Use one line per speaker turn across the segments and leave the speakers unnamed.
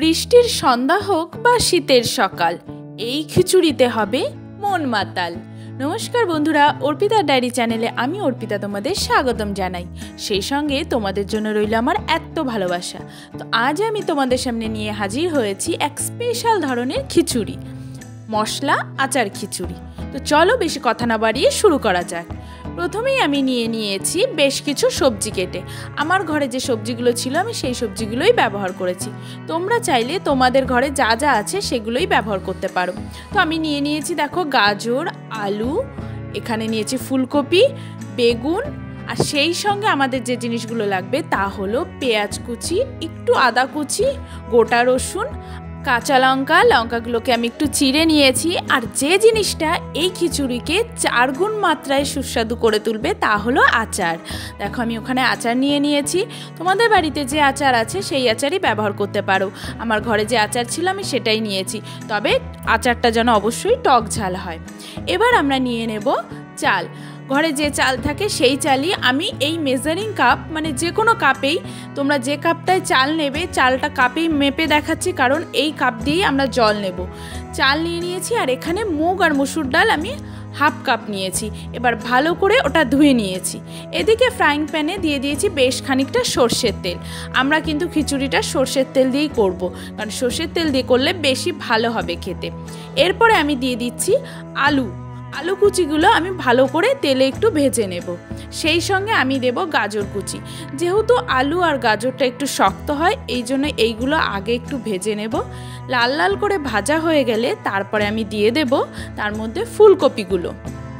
বৃষ্টির সন্ধ্যা হোক বা শীতের সকাল, এই খিচুড়িতে হবে মন মাতাল। নমস্কার বন্ধুরা, অর্পিতা ডায়েরি চ্যানেলে আমি অর্পিতা তোমাদের স্বাগতম জানাই। সেই সঙ্গে তোমাদের জন্য রইল আমার এত ভালোবাসা। তো আজ আমি তোমাদের সামনে নিয়ে হাজির হয়েছি এক স্পেশাল ধরনের খিচুড়ি, মশলা আচার খিচুড়ি। তো চলো বেশি কথা না বাড়িয়ে শুরু করা যাক। প্রথমেই আমি নিয়েছি বেশ কিছু সবজি কেটে। আমার ঘরে যে সবজিগুলো ছিল আমি সেই সবজিগুলোই ব্যবহার করেছি। তোমরা চাইলে তোমাদের ঘরে যা যা আছে সেগুলোই ব্যবহার করতে পারো। তো আমি নিয়েছি দেখো গাজর, আলু, এখানে নিয়েছি ফুলকপি, বেগুন, আর সেই সঙ্গে আমাদের যে জিনিসগুলো লাগবে তা হলো পেঁয়াজ কুচি, একটু আদা কুচি, গোটা রসুন, কাঁচা লঙ্কা। লঙ্কাগুলোকে আমি একটু চিড়ে নিয়েছি। আর যে জিনিসটা এই খিচুড়িকে 4 গুণ মাত্রায় সুস্বাদু করে তুলবে তা হলো আচার। দেখো আমি ওখানে আচার নিয়েছি। তোমাদের বাড়িতে যে আচার আছে সেই আচারই ব্যবহার করতে পারো। আমার ঘরে যে আচার ছিল আমি সেটাই নিয়েছি, তবে আচারটা যেন অবশ্যই টক ঝাল হয়। এবার আমরা নিয়ে নেব চাল। ঘরে যে চাল থাকে সেই চালই আমি এই মেজারিং কাপ, মানে যে কোনো কাপেই, তোমরা যে কাপটায় চাল নেবে চালটা কাপেই মেপে দেখাচ্ছি, কারণ এই কাপ দিয়েই আমরা জল নেব। চাল নিয়েছি আর এখানে মুগ আর মসুর ডাল আমি হাফ কাপ নিয়েছি। এবার ভালো করে ওটা ধুয়ে নিয়েছি। এদিকে ফ্রাইং প্যানে দিয়ে দিয়েছি বেশ খানিকটা সর্ষের তেল। আমরা কিন্তু খিচুড়িটা সর্ষের তেল দিয়েই করব, কারণ সর্ষের তেল দিয়ে করলে বেশি ভালো হবে খেতে। এরপরে আমি দিয়ে দিচ্ছি আলু কুচিগুলো আমি ভালো করে তেলে একটু ভেজে নেব। সেই সঙ্গে আমি দেব গাজর কুচি। যেহেতু আলু আর গাজরটা একটু শক্ত হয়, এই জন্য এইগুলো আগে একটু ভেজে নেব। লাল লাল করে ভাজা হয়ে গেলে তারপরে আমি দিয়ে দেব তার মধ্যে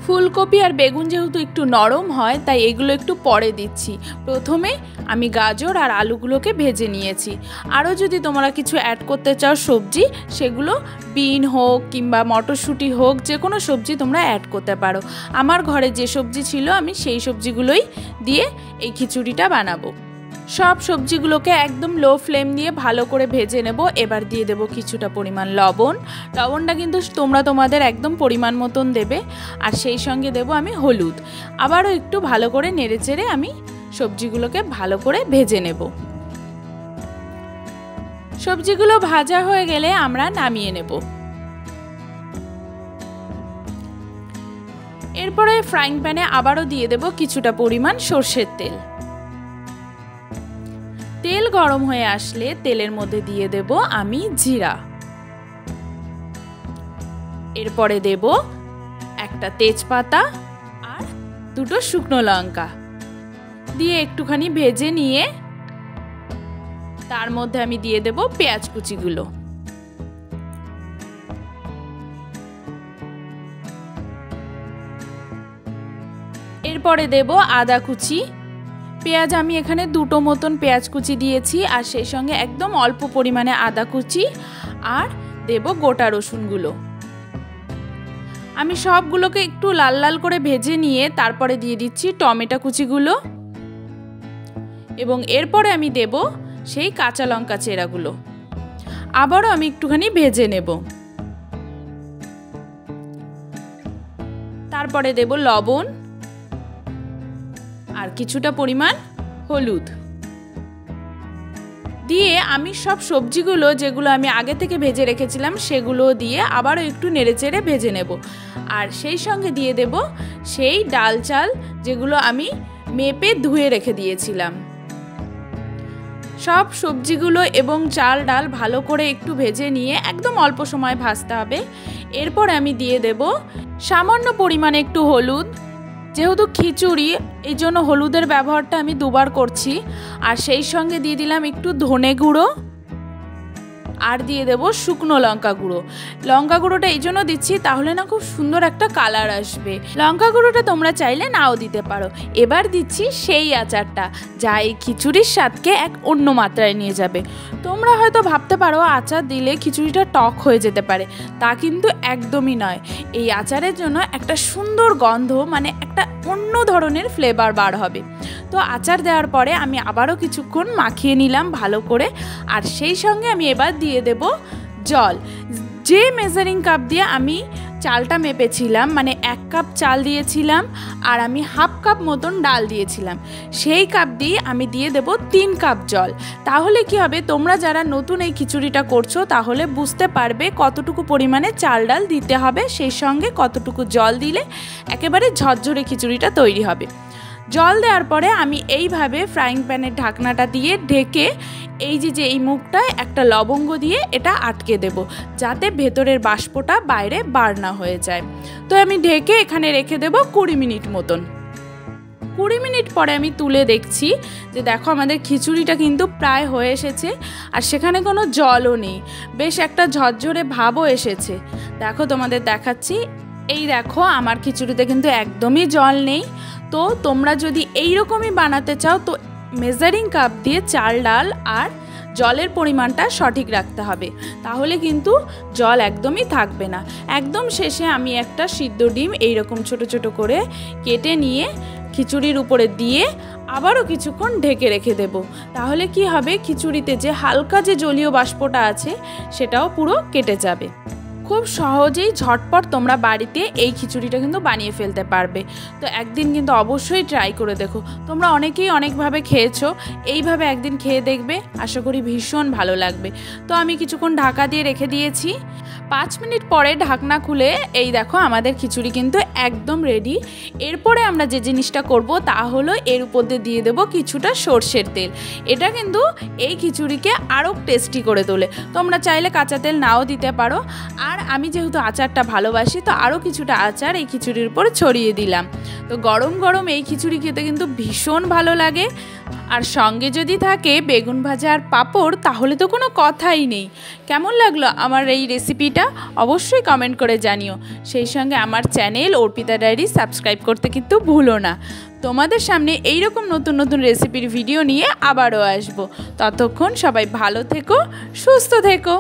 ফুলকপি আর বেগুন যেহেতু একটু নরম হয় তাই এগুলো একটু পরে দিচ্ছি। প্রথমে আমি গাজর আর আলুগুলোকে ভেজে নিয়েছি। আরও যদি তোমরা কিছু অ্যাড করতে চাও সবজি, সেগুলো বিন হোক কিংবা মটরশুঁটি হোক, যে কোনো সবজি তোমরা অ্যাড করতে পারো। আমার ঘরে যে সবজি ছিল আমি সেই সবজিগুলোই দিয়ে এই খিচুড়িটা বানাবো। সব সবজিগুলোকে একদম লো ফ্লেম দিয়ে ভালো করে ভেজে নেব। এবার দিয়ে দেব কিছুটা পরিমাণ লবণটা কিন্তু তোমরা তোমাদের একদম পরিমাণ মতন দেবে। আর সেই সঙ্গে দেব আমি হলুদ। আবারও একটু ভালো করে নেড়েচেড়ে আমি সবজিগুলোকে ভালো করে ভেজে নেব। সবজিগুলো ভাজা হয়ে গেলে আমরা নামিয়ে নেব। এরপরে ফ্রাইং প্যানে আবারও দিয়ে দেব কিছুটা পরিমাণ সর্ষের তেল। তেল গরম হয়ে আসলে তেলের মধ্যে দিয়ে দেব আমি জিরা। এরপরে দেব একটা তেজপাতা আর 2টো শুকনো লঙ্কা দিয়ে একটুখানি ভেজে নিয়ে তার মধ্যে আমি দিয়ে দেব পেঁয়াজ কুচিগুলো। এরপরে দেব আদা কুচি। পেঁয়াজ আমি এখানে 2টো মতন পেঁয়াজ কুচি দিয়েছি, আর সেই সঙ্গে একদম অল্প পরিমাণে আদা কুচি, আর দেব গোটা রসুনগুলো। আমি সবগুলোকে একটু লাল লাল করে ভেজে নিয়ে তারপরে দিয়ে দিচ্ছি টমেটো কুচিগুলো, এবং এরপরে আমি দেব সেই কাঁচা লঙ্কা চেরাগুলো। আবারও আমি একটুখানি ভেজে নেব। তারপরে দেব লবণ আর কিছুটা পরিমাণ হলুদ দিয়ে আমি সব সবজিগুলো যেগুলো আমি আগে থেকে ভেজে রেখেছিলাম সেগুলো দিয়ে আবারও একটু নেড়েচেড়ে ভেজে নেব। আর সেই সঙ্গে দিয়ে দেব সেই ডাল চাল যেগুলো আমি মেপে ধুয়ে রেখে দিয়েছিলাম। সব সবজিগুলো এবং চাল ডাল ভালো করে একটু ভেজে নিয়ে একদম অল্প সময় ভাজতে হবে। এরপর আমি দিয়ে দেব সামান্য পরিমাণে একটু হলুদ। যেহেতু খিচুড়ি, এই জন্য হলুদের ব্যবহারটা আমি 2বার করছি। আর সেই সঙ্গে দিয়ে দিলাম একটু ধনে গুঁড়ো, আর দিয়ে দেব শুকনো লঙ্কা গুঁড়ো। লঙ্কা গুঁড়োটা এই জন্য দিচ্ছি তাহলে না খুব সুন্দর একটা কালার আসবে। লঙ্কা গুঁড়োটা তোমরা চাইলে নাও দিতে পারো। এবার দিচ্ছি সেই আচারটা, যা এই খিচুড়ির স্বাদকে এক অন্য মাত্রায় নিয়ে যাবে। তোমরা হয়তো ভাবতে পারো আচার দিলে খিচুড়িটা টক হয়ে যেতে পারে, তা কিন্তু একদমই নয়। এই আচারের জন্য একটা সুন্দর গন্ধ, মানে একটা অন্য ধরনের ফ্লেভার বার হবে। তো আচার দেওয়ার পরে আমি আবারও কিছুক্ষণ মাখিয়ে নিলাম ভালো করে। আর সেই সঙ্গে আমি এবার দিয়ে দেব জল। যে মেজারিং কাপ দিয়ে আমি চালটা মেপেছিলাম, মানে 1 কাপ চাল দিয়েছিলাম আর আমি হাফ কাপ মতন ডাল দিয়েছিলাম, সেই কাপ দিয়ে আমি দিয়ে দেব 3 কাপ জল। তাহলে কি হবে, তোমরা যারা নতুন এই খিচুড়িটা করছো তাহলে বুঝতে পারবে কতটুকু পরিমাণে চাল ডাল দিতে হবে, সেই সঙ্গে কতটুকু জল দিলে একেবারে ঝরঝরে খিচুড়িটা তৈরি হবে। জল দেওয়ার পরে আমি এইভাবে ফ্রাইং প্যানের ঢাকনাটা দিয়ে ঢেকে এই মুখটায় একটা লবঙ্গ দিয়ে এটা আটকে দেব, যাতে ভেতরের বাষ্পটা বাইরে বার না হয়ে যায়। তো আমি ঢেকে এখানে রেখে দেব 20 মিনিট মতন। 20 মিনিট পরে আমি তুলে দেখছি যে দেখো আমাদের খিচুড়িটা কিন্তু প্রায় হয়ে এসেছে, আর সেখানে কোনো জলও নেই, বেশ একটা ঝরঝরে ভাবও এসেছে। দেখো তোমাদের দেখাচ্ছি, এই দেখো আমার খিচুড়িতে কিন্তু একদমই জল নেই। তো তোমরা যদি এইরকমই বানাতে চাও তো মেজারিং কাপ দিয়ে চাল ডাল আর জলের পরিমাণটা সঠিক রাখতে হবে, তাহলে কিন্তু জল একদমই থাকবে না। একদম শেষে আমি একটা সিদ্ধ ডিম এইরকম ছোট ছোট করে কেটে নিয়ে খিচুড়ির উপরে দিয়ে আবারও কিছুক্ষণ ঢেকে রেখে দেব। তাহলে কি হবে, খিচুড়িতে যে হালকা যে জলীয় বাষ্পটা আছে সেটাও পুরো কেটে যাবে। খুব সহজেই ঝটপট তোমরা বাড়িতে এই খিচুড়িটা কিন্তু বানিয়ে ফেলতে পারবে। তো একদিন কিন্তু অবশ্যই ট্রাই করে দেখো। তোমরা অনেকেই অনেকভাবে খেয়েছো, এইভাবে একদিন খেয়ে দেখবে, আশা করি ভীষণ ভালো লাগবে। তো আমি কিছুক্ষণ ঢাকা দিয়ে রেখে দিয়েছি। 5 মিনিট পরে ঢাকনা খুলে এই দেখো আমাদের খিচুড়ি কিন্তু একদম রেডি। এরপরে আমরা যে জিনিসটা করব তা হলো এর উপর দিয়ে দেবো কিছুটা সর্ষের তেল। এটা কিন্তু এই খিচুড়িকে আরও টেস্টি করে তোলে। তোমরা চাইলে কাঁচা তেল নাও দিতে পারো। আর আমি যেহেতু আচারটা ভালোবাসি তো আরও কিছুটা আচার এই খিচুড়ির উপর ছড়িয়ে দিলাম। তো গরম গরম এই খিচুড়ি খেতে কিন্তু ভীষণ ভালো লাগে। আর সঙ্গে যদি থাকে বেগুন ভাজা আর পাঁপড় তাহলে তো কোনো কথাই নেই। কেমন লাগলো আমার এই রেসিপিটা অবশ্যই কমেন্ট করে জানিও। সেই সঙ্গে আমার চ্যানেল অর্পিতা ডায়েরি সাবস্ক্রাইব করতে কিন্তু ভুলো না। তোমাদের সামনে এইরকম নতুন নতুন রেসিপির ভিডিও নিয়ে আবারও আসবো। ততক্ষণ সবাই ভালো থেকো, সুস্থ থেকো।